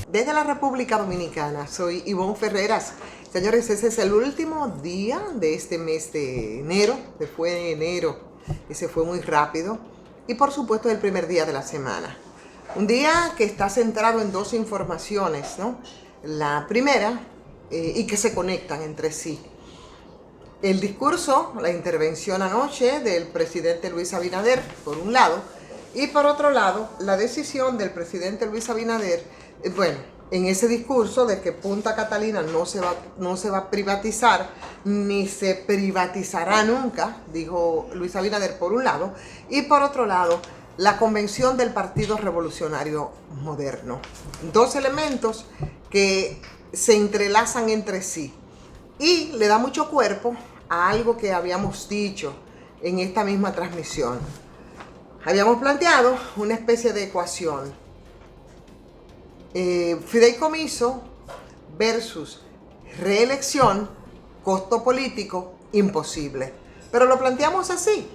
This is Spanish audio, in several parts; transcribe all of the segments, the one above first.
Desde la República Dominicana, soy Ivonne Ferreras. Señores, ese es el último día de este mes de enero. Se fue enero y se fue muy rápido. Y por supuesto el primer día de la semana. Un día que está centrado en dos informaciones, ¿no? La primera, y que se conectan entre sí. El discurso, la intervención anoche del presidente Luis Abinader, por un lado, y por otro lado, la decisión del presidente Luis Abinader, en ese discurso de que Punta Catalina no se va a privatizar, ni se privatizará nunca, dijo Luis Abinader por un lado, y por otro lado, la convención del Partido Revolucionario Moderno. Dos elementos que se entrelazan entre sí y le da mucho cuerpo a algo que habíamos dicho en esta misma transmisión. Habíamos planteado una especie de ecuación. Fideicomiso versus reelección, costo político imposible. Pero lo planteamos así.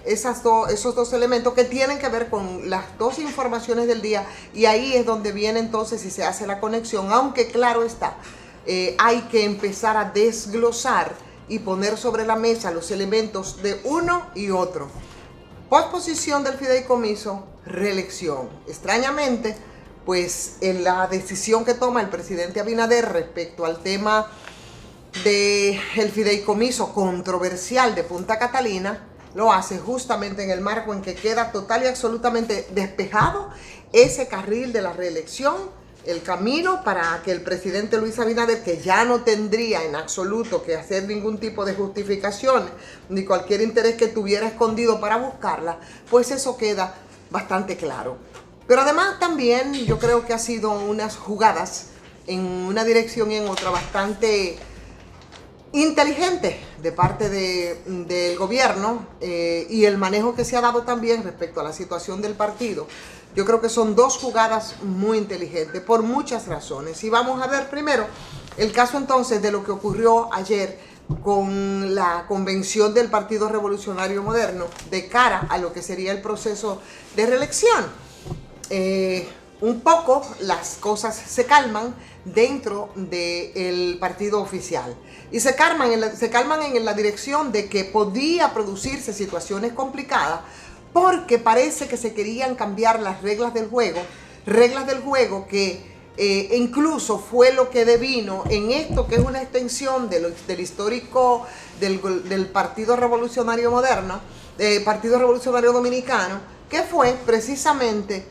Esos dos elementos que tienen que ver con las dos informaciones del día, y ahí es donde viene entonces y se hace la conexión, aunque claro está, hay que empezar a desglosar y poner sobre la mesa los elementos de uno y otro. Posposición del fideicomiso, reelección. Extrañamente, pues en la decisión que toma el presidente Abinader respecto al tema del fideicomiso controversial de Punta Catalina, lo hace justamente en el marco en que queda total y absolutamente despejado ese carril de la reelección, el camino para que el presidente Luis Abinader, que ya no tendría en absoluto que hacer ningún tipo de justificación ni cualquier interés que tuviera escondido para buscarla, pues eso queda bastante claro. Pero además también yo creo que ha sido unas jugadas en una dirección y en otra bastante inteligente de parte del gobierno, y el manejo que se ha dado también respecto a la situación del partido. Yo creo que son dos jugadas muy inteligentes por muchas razones. Y vamos a ver primero el caso entonces de lo que ocurrió ayer con la convención del Partido Revolucionario Moderno de cara a lo que sería el proceso de reelección. Un poco las cosas se calman dentro del partido oficial y se calman en la dirección de que podía producirse situaciones complicadas porque parece que se querían cambiar las reglas del juego que incluso fue lo que devino en esto que es una extensión del histórico del Partido Revolucionario Moderno, Partido Revolucionario Dominicano, que fue precisamente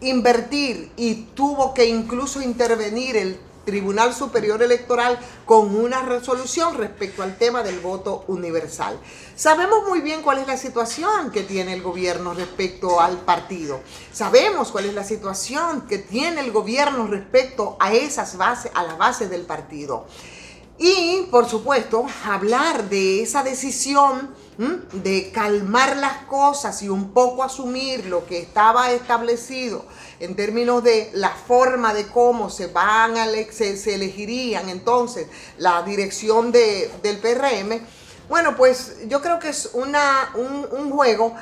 invertir, y tuvo que incluso intervenir el Tribunal Superior Electoral con una resolución respecto al tema del voto universal. Sabemos muy bien cuál es la situación que tiene el gobierno respecto al partido. Sabemos cuál es la situación que tiene el gobierno respecto a esas bases, a las bases del partido. Y, por supuesto, hablar de esa decisión de calmar las cosas y un poco asumir lo que estaba establecido en términos de la forma de cómo se elegirían entonces la dirección del PRM. Bueno, pues yo creo que es un juego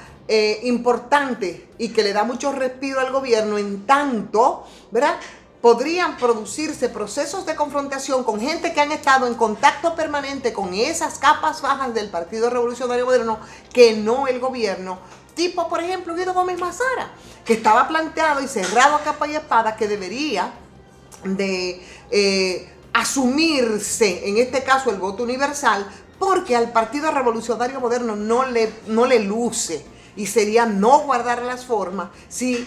importante y que le da mucho respiro al gobierno, en tanto, ¿verdad?, podrían producirse procesos de confrontación con gente que han estado en contacto permanente con esas capas bajas del Partido Revolucionario Moderno, que no el gobierno, tipo por ejemplo Guido Gómez Mazara, que estaba planteado y cerrado a capa y espada que debería de asumirse en este caso el voto universal, porque al Partido Revolucionario Moderno no le luce y sería no guardar las formas si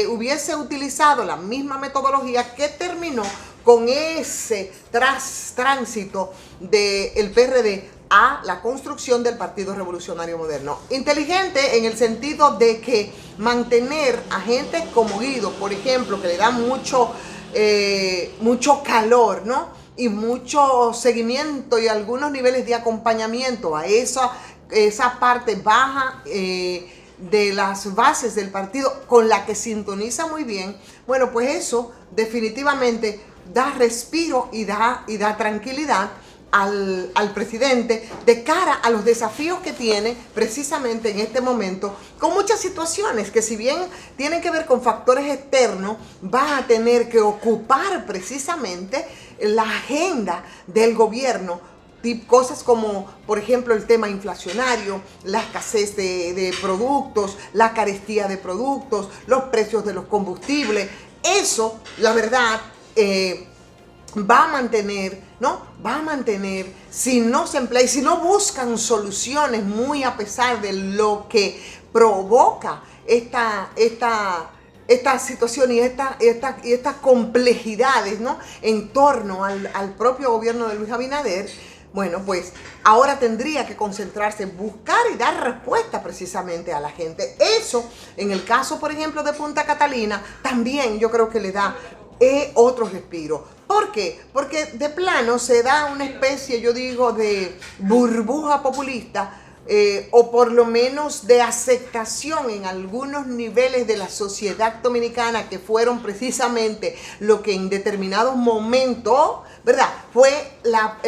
hubiese utilizado la misma metodología que terminó con ese tránsito del PRD a la construcción del Partido Revolucionario Moderno. Inteligente en el sentido de que mantener a gente como Guido, por ejemplo, que le da mucho calor, ¿no?, y mucho seguimiento y algunos niveles de acompañamiento a esa parte baja de las bases del partido, con la que sintoniza muy bien. Bueno, pues eso definitivamente da respiro y da tranquilidad al presidente de cara a los desafíos que tiene precisamente en este momento, con muchas situaciones que, si bien tienen que ver con factores externos, va a tener que ocupar precisamente la agenda del gobierno. Cosas como, por ejemplo, el tema inflacionario, la escasez de productos, la carestía de productos, los precios de los combustibles. Eso, la verdad, va a mantener, ¿no? Va a mantener, si no se emplea y si no buscan soluciones, muy a pesar de lo que provoca esta situación y estas complejidades, ¿no?, en torno al propio gobierno de Luis Abinader. Bueno, pues ahora tendría que concentrarse en buscar y dar respuesta precisamente a la gente. Eso, en el caso, por ejemplo, de Punta Catalina, también yo creo que le da otro respiro. ¿Por qué? Porque de plano se da una especie, yo digo, de burbuja populista, o por lo menos de aceptación en algunos niveles de la sociedad dominicana, que fueron precisamente lo que en determinados momentos, ¿verdad?, fue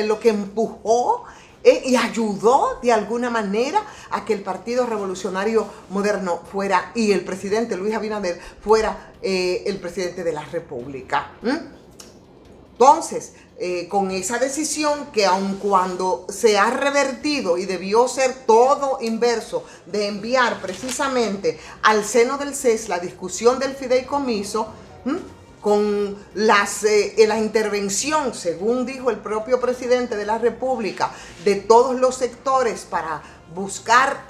lo que empujó y ayudó de alguna manera a que el Partido Revolucionario Moderno fuera, y el presidente Luis Abinader fuera el presidente de la República. Entonces, con esa decisión que, aun cuando se ha revertido y debió ser todo inverso, de enviar precisamente al seno del CES la discusión del fideicomiso, con la intervención, según dijo el propio presidente de la República, de todos los sectores para buscar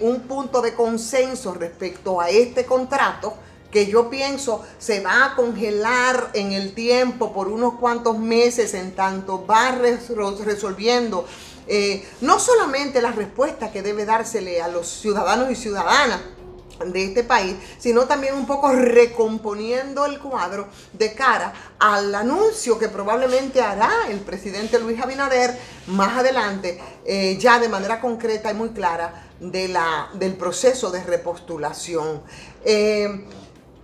un punto de consenso respecto a este contrato, que yo pienso se va a congelar en el tiempo por unos cuantos meses, en tanto va resolviendo no solamente la respuesta que debe dársele a los ciudadanos y ciudadanas de este país, sino también un poco recomponiendo el cuadro de cara al anuncio que probablemente hará el presidente Luis Abinader más adelante, ya de manera concreta y muy clara, del proceso de repostulación.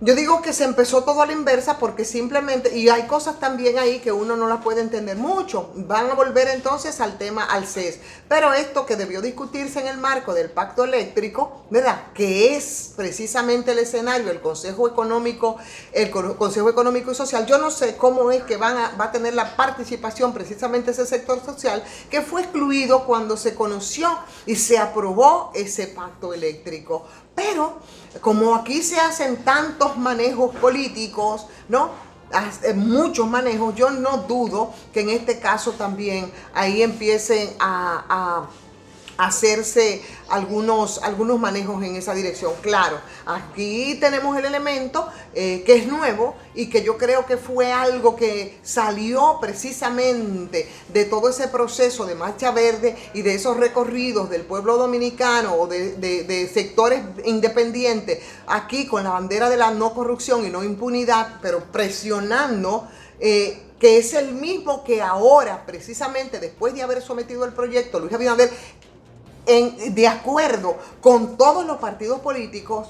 Yo digo que se empezó todo a la inversa porque simplemente, y hay cosas también ahí que uno no las puede entender mucho, van a volver entonces al tema, al CES. Pero esto que debió discutirse en el marco del pacto eléctrico, ¿verdad?, que es precisamente el escenario, el Consejo Económico y Social, yo no sé cómo es que va a tener la participación precisamente ese sector social, que fue excluido cuando se conoció y se aprobó ese pacto eléctrico. Pero como aquí se hacen tantos manejos políticos, ¿no?, muchos manejos, yo no dudo que en este caso también ahí empiecen a hacerse algunos manejos en esa dirección. Claro, aquí tenemos el elemento que es nuevo y que yo creo que fue algo que salió precisamente de todo ese proceso de Marcha Verde y de esos recorridos del pueblo dominicano o de sectores independientes, aquí con la bandera de la no corrupción y no impunidad, pero presionando, que es el mismo que ahora, precisamente después de haber sometido el proyecto, Luis Abinader, de acuerdo con todos los partidos políticos,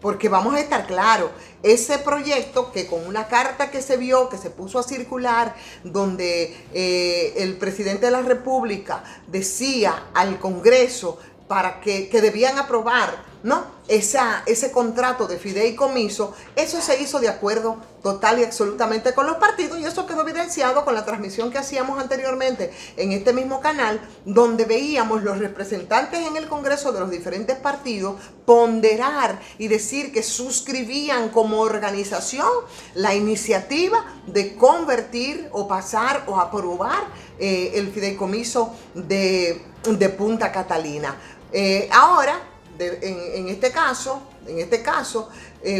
porque vamos a estar claros, ese proyecto que con una carta que se vio, que se puso a circular, donde el presidente de la República decía al Congreso para que debían aprobar, ¿no?, ese contrato de fideicomiso, eso se hizo de acuerdo total y absolutamente con los partidos, y eso quedó evidenciado con la transmisión que hacíamos anteriormente en este mismo canal, donde veíamos los representantes en el Congreso de los diferentes partidos ponderar y decir que suscribían como organización la iniciativa de convertir o pasar o aprobar el fideicomiso de Punta Catalina. Ahora, en este caso,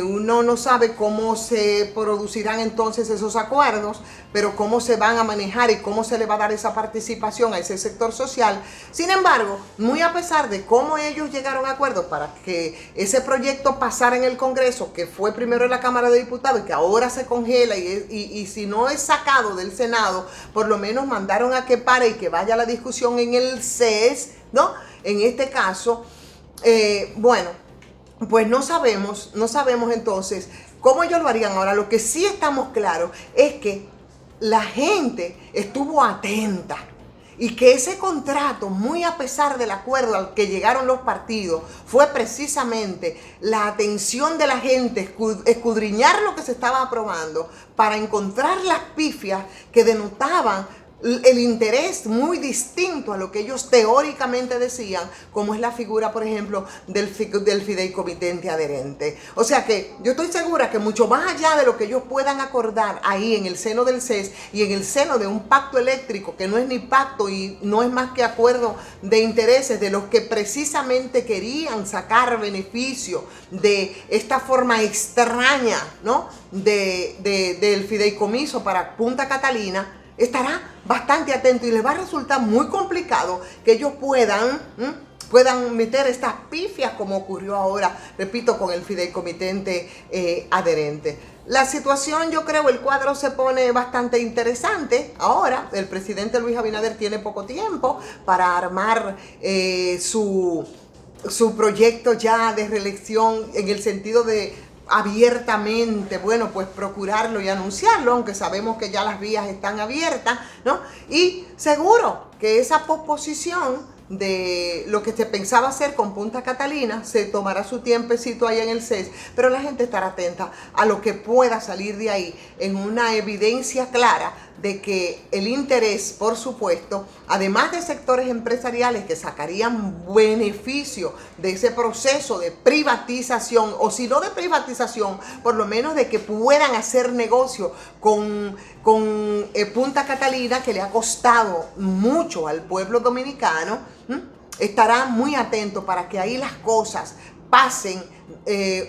uno no sabe cómo se producirán entonces esos acuerdos, pero cómo se van a manejar y cómo se le va a dar esa participación a ese sector social. Sin embargo, muy a pesar de cómo ellos llegaron a acuerdos para que ese proyecto pasara en el Congreso, que fue primero en la Cámara de Diputados y que ahora se congela y si no es sacado del Senado, por lo menos mandaron a que pare y que vaya la discusión en el CES, ¿no? En este caso, bueno, pues no sabemos entonces cómo ellos lo harían. Ahora, lo que sí estamos claros es que la gente estuvo atenta y que ese contrato, muy a pesar del acuerdo al que llegaron los partidos, fue precisamente la atención de la gente, escudriñar lo que se estaba aprobando para encontrar las pifias que denotaban el interés muy distinto a lo que ellos teóricamente decían, como es la figura, por ejemplo, del fideicomitente adherente. O sea que yo estoy segura que mucho más allá de lo que ellos puedan acordar ahí en el seno del CES y en el seno de un pacto eléctrico, que no es ni pacto y no es más que acuerdo de intereses de los que precisamente querían sacar beneficio de esta forma extraña, ¿no?, del fideicomiso para Punta Catalina, estará bastante atento y les va a resultar muy complicado que ellos puedan meter estas pifias como ocurrió ahora, repito, con el fideicomitente adherente. La situación, yo creo, el cuadro se pone bastante interesante. Ahora, el presidente Luis Abinader tiene poco tiempo para armar su proyecto ya de reelección en el sentido de abiertamente, bueno, pues procurarlo y anunciarlo, aunque sabemos que ya las vías están abiertas, ¿no? Y seguro que esa posposición de lo que se pensaba hacer con Punta Catalina se tomará su tiempecito ahí en el CES, pero la gente estará atenta a lo que pueda salir de ahí en una evidencia clara de que el interés, por supuesto, además de sectores empresariales que sacarían beneficio de ese proceso de privatización, o si no de privatización, por lo menos de que puedan hacer negocio con Punta Catalina, que le ha costado mucho al pueblo dominicano, estará muy atento para que ahí las cosas pasen,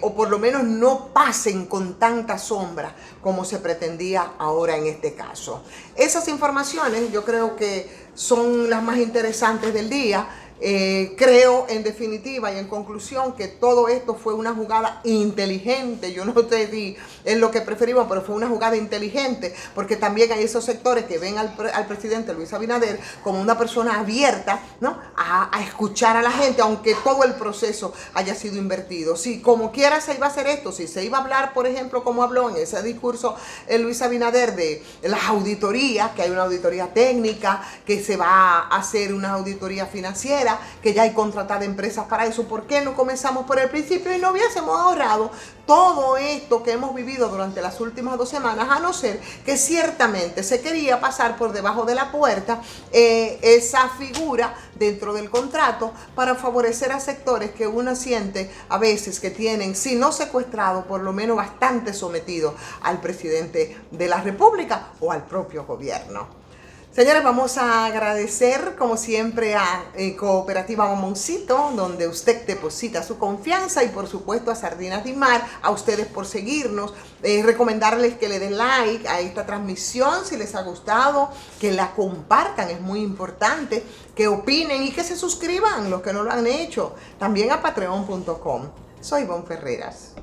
o por lo menos no pasen con tanta sombra como se pretendía ahora en este caso. Esas informaciones yo creo que son las más interesantes del día. Creo en definitiva y en conclusión que todo esto fue una jugada inteligente. Yo no sé si es lo que preferimos, pero fue una jugada inteligente, porque también hay esos sectores que ven al presidente Luis Abinader como una persona abierta, ¿no?, a escuchar a la gente, aunque todo el proceso haya sido invertido. Si como quiera se iba a hacer esto, si se iba a hablar, por ejemplo, como habló en ese discurso Luis Abinader de las auditorías, que hay una auditoría técnica, que se va a hacer una auditoría financiera, que ya hay contratadas empresas para eso, ¿por qué no comenzamos por el principio y no hubiésemos ahorrado todo esto que hemos vivido durante las últimas 2 semanas, a no ser que ciertamente se quería pasar por debajo de la puerta esa figura dentro del contrato para favorecer a sectores que uno siente a veces que tienen, si no secuestrado, por lo menos bastante sometido al presidente de la República o al propio gobierno? Señores, vamos a agradecer como siempre a Cooperativa Mamoncito, donde usted deposita su confianza, y por supuesto a Sardinas de Mar, a ustedes por seguirnos, recomendarles que le den like a esta transmisión si les ha gustado, que la compartan, es muy importante, que opinen y que se suscriban los que no lo han hecho, también a patreon.com. Soy Ivonne Ferreras.